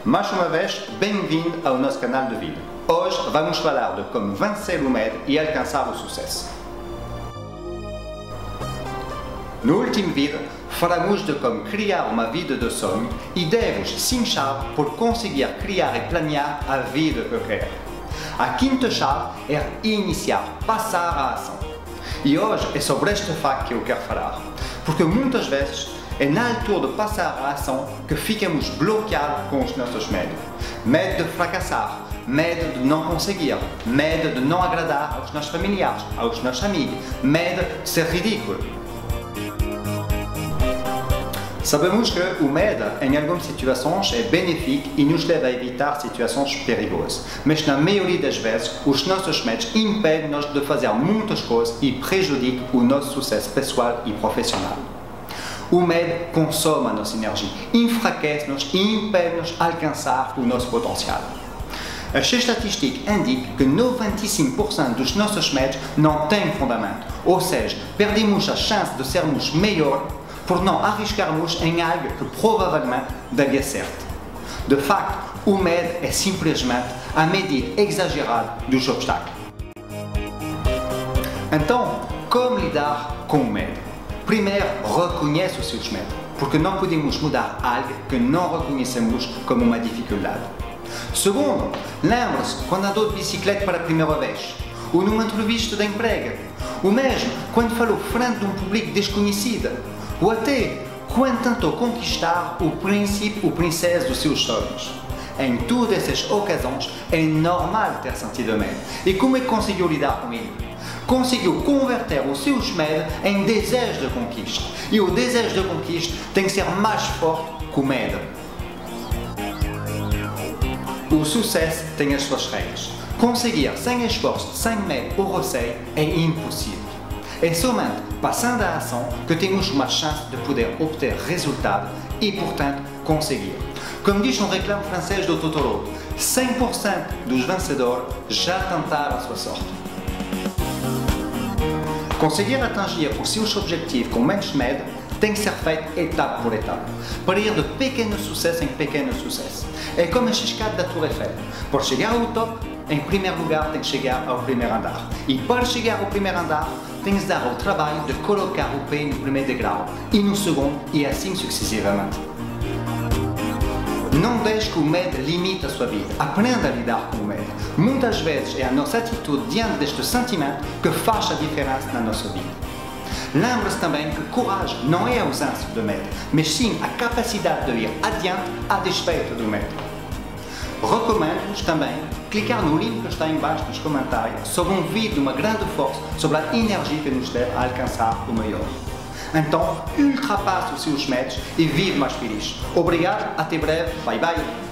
Mais uma vez, bem-vindo ao nosso canal de vídeo. Hoje vamos falar de como vencer o medo e alcançar o sucesso. No último vídeo, falamos de como criar uma vida de sonho e demos 5 chaves por conseguir criar e planear a vida que quer. A quinta chave é iniciar, passar à ação. E hoje é sobre este facto que eu quero falar, porque muitas vezes é na altura de passar à ação que ficamos bloqueados com os nossos medos. Medo de fracassar, medo de não conseguir, medo de não agradar aos nossos familiares, aos nossos amigos, medo de ser ridículo. Sabemos que o medo, em algumas situações, é benéfico e nos leva a evitar situações perigosas. Mas na maioria das vezes, os nossos medos impedem-nos de fazer muitas coisas e prejudicam o nosso sucesso pessoal e profissional. O medo consome a nossa energia, enfraquece-nos e impede-nos de alcançar o nosso potencial. As estatísticas indicam que 95% dos nossos medos não têm fundamento, ou seja, perdemos a chance de sermos melhores por não arriscarmos em algo que provavelmente daria certo. De facto, o medo é simplesmente a medida exagerada dos obstáculos. Então, como lidar com o medo? Primeiro, reconheça os seus medos, porque não podemos mudar algo que não reconhecemos como uma dificuldade. Segundo, lembre-se quando andou de bicicleta pela primeira vez, ou numa entrevista de emprego, ou mesmo quando falou frente de um público desconhecido, ou até quando tentou conquistar o príncipe ou princesa dos seus sonhos. Em todas essas ocasiões é normal ter sentido medo. E como é que conseguiu lidar com ele? Conseguiu converter os seus medos em desejo de conquista. E o desejo de conquista tem que ser mais forte que o medo. O sucesso tem as suas regras. Conseguir sem esforço, sem medo ou receio é impossível. É somente passando à ação que temos uma chance de poder obter resultado e, portanto, conseguir. Como diz um reclame francês do Totoro, 100% dos vencedores já tentaram a sua sorte. Conseguir atingir os seus objetivos com menos medo tem que ser feito etapa por etapa, para ir de pequeno sucesso em pequeno sucesso. É como a escada da Torre Eiffel. Para chegar ao topo, em primeiro lugar tem que chegar ao primeiro andar. E para chegar ao primeiro andar, tem que dar o trabalho de colocar o pé no primeiro degrau, e no segundo, e assim sucessivamente. Não deixe que o medo limite a sua vida. Aprenda a lidar com o medo. Muitas vezes é a nossa atitude diante deste sentimento que faz a diferença na nossa vida. Lembre-se também que coragem não é a ausência do medo, mas sim a capacidade de ir adiante a despeito do medo. Recomendo-vos também clicar no link que está embaixo nos comentários sobre um vídeo de uma grande força sobre a energia que nos leva a alcançar o maior. Então, ultrapasse os seus medos e vive mais feliz. Obrigado, até breve, bye bye!